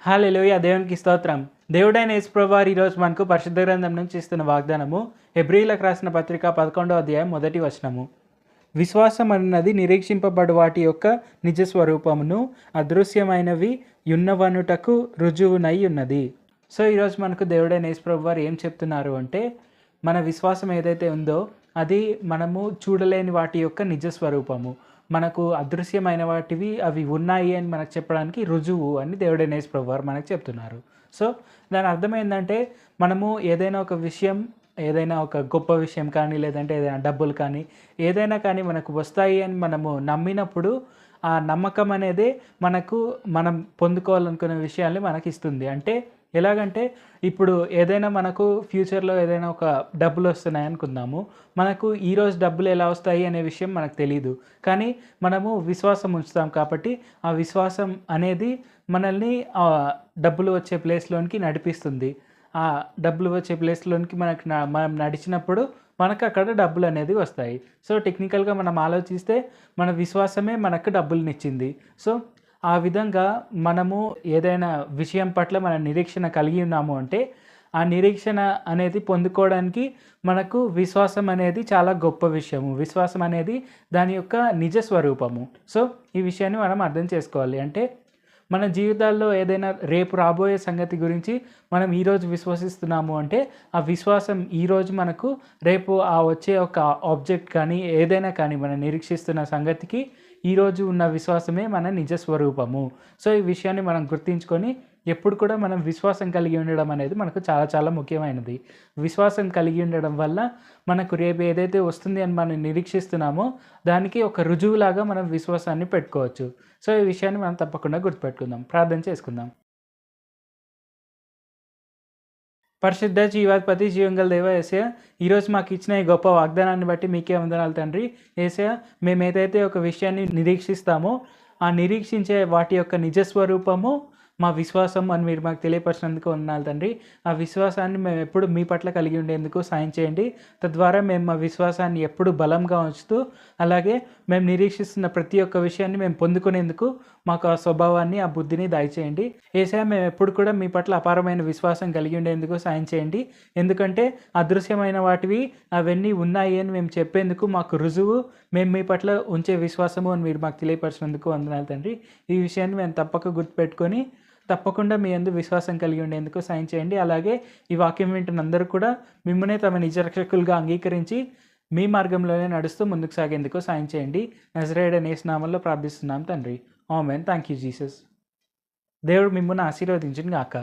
హల్లెలూయా! దేవునికి స్తోత్రం. దేవుడైన యేసు ప్రభువారు ఈరోజు మనకు పరిశుద్ధ గ్రంథం నుంచి ఇస్తున్న వాగ్దానము హెబ్రీయులకు రాసిన పత్రిక 11వ అధ్యాయం 1వ వచనము. విశ్వాసం అన్నది నిరీక్షింపబడు వాటి యొక్క నిజ స్వరూపమును అదృశ్యమైనవి యున్నవనుటకు రుజువునై ఉన్నది. సో ఈరోజు మనకు దేవుడైన యేసు ప్రభువారు ఏం చెప్తున్నారు అంటే, మన విశ్వాసం ఏదైతే ఉందో అది మనము చూడలేని వాటి యొక్క నిజ స్వరూపము. మనకు అదృశ్యమైన వాటివి అవి ఉన్నాయి అని మనకు చెప్పడానికి రుజువు అని దేవుడైన యేసు ప్రభువారు మనకు చెప్తున్నారు. సో దాని అర్థం ఏంటంటే, మనము ఏదైనా ఒక విషయం, ఏదైనా ఒక గొప్ప విషయం కానీ, లేదంటే ఏదైనా డబ్బులు కానీ, ఏదైనా కానీ మనకు వస్తాయి అని మనము నమ్మినప్పుడు ఆ నమ్మకం అనేదే మనం పొందుకోవాలనుకునే విషయాల్ని మనకి ఇస్తుంది. అంటే ఎలాగంటే, ఇప్పుడు ఏదైనా మనకు ఫ్యూచర్‌లో ఏదైనా ఒక డబ్బులు వస్తున్నాయి అనుకుందాము. మనకు ఈరోజు డబ్బులు ఎలా వస్తాయి అనే విషయం మనకు తెలీదు. కానీ మనము విశ్వాసం ఉంచుతాం కాబట్టి ఆ విశ్వాసం అనేది మనల్ని డబ్బులు వచ్చే ప్లేస్‌లోనికి నడిపిస్తుంది. ఆ డబ్బులు వచ్చే ప్లేస్‌లోనికి మనం నడిచినప్పుడు మనకు అక్కడ డబ్బులు అనేది వస్తాయి. సో టెక్నికల్‌గా మనం ఆలోచిస్తే మన విశ్వాసమే మనకు డబ్బులనిచ్చింది. సో ఆ విధంగా మనము ఏదైనా విషయం పట్ల మన నిరీక్షణ కలిగి ఉన్నాము అంటే, ఆ నిరీక్షణ అనేది పొందుకోవడానికి మనకు విశ్వాసం అనేది చాలా గొప్ప విషయము. విశ్వాసం అనేది దాని యొక్క నిజ స్వరూపము. సో ఈ విషయాన్ని మనం అర్థం చేసుకోవాలి. అంటే మన జీవితాల్లో ఏదైనా రేపు రాబోయే సంగతి గురించి మనం ఈరోజు విశ్వసిస్తున్నాము అంటే, ఆ విశ్వాసం ఈరోజు మనకు రేపు ఆ వచ్చే ఒక ఆబ్జెక్ట్ కానీ, ఏదైనా కానీ మనం నిరీక్షిస్తున్న సంగతికి ఈరోజు ఉన్న విశ్వాసమే మన నిజ స్వరూపము. సో ఈ విషయాన్ని మనం గుర్తుంచుకొని ఎప్పుడు కూడా మనం విశ్వాసం కలిగి ఉండడం అనేది మనకు చాలా చాలా ముఖ్యమైనది. విశ్వాసం కలిగి ఉండడం వల్ల మనకు రేపు ఏదైతే వస్తుంది అని మనం నిరీక్షిస్తున్నామో దానికి ఒక రుజువులాగా మనం విశ్వాసాన్ని పెట్టుకోవచ్చు. సో ఈ విషయాన్ని మనం తప్పకుండా గుర్తుపెట్టుకుందాం. ప్రార్థన చేసుకుందాం. పరిశుద్ధ జీవాధిపతి జీవంగల దేవ యేసయ్య, ఈరోజు మాకు ఇచ్చిన ఈ గొప్ప వాగ్దానాన్ని బట్టి మీకే వందనాలు తండ్రి. యేసయ్య, మేము ఏదైతే ఒక విషయాన్ని నిరీక్షిస్తామో ఆ నిరీక్షించే వాటి యొక్క నిజ స్వరూపము మా విశ్వాసం అని మీరు మాకు తెలియపరిచినందుకు వందనాలు తండ్రి. ఆ విశ్వాసాన్ని మేము ఎప్పుడు మీ పట్ల కలిగి ఉండేందుకు సాయం చేయండి. తద్వారా మేము మా విశ్వాసాన్ని ఎప్పుడు బలంగా ఉంచుతూ, అలాగే మేము నిరీక్షిస్తున్న ప్రతి ఒక్క విషయాన్ని మేము పొందుకునేందుకు మాకు ఆ స్వభావాన్ని, ఆ బుద్ధిని దయచేయండి. యేసయ్య, మేము ఎప్పుడు కూడా మీ పట్ల అపారమైన విశ్వాసం కలిగి ఉండేందుకు సాయం చేయండి. ఎందుకంటే అదృశ్యమైన వాటివి అవన్నీ ఉన్నాయి అని మేము చెప్పేందుకు మాకు రుజువు మేము మీ పట్ల ఉంచే విశ్వాసము అని మీరు మాకు తెలియపరిచినందుకు వందనాలు తండ్రి. ఈ విషయాన్ని మేము తప్పక గుర్తుపెట్టుకొని తప్పకుండా మీ యందు విశ్వాసం కలిగి ఉండేందుకు సాయం చేయండి. అలాగే ఈ వాక్యం వింటున్న అందరూ కూడా మిమ్మల్ని తమ నిజ రక్షకులుగా అంగీకరించి మీ మార్గంలోనే నడుస్తూ ముందుకు సాగేందుకు సాయం చేయండి. నజరేయుడైన యేసు నామములో ప్రార్థిస్తున్నాం తండ్రి. ఆమేన్. Thank you Jesus. దేవుడు మిమ్మల్ని ఆశీర్వదించును గాక.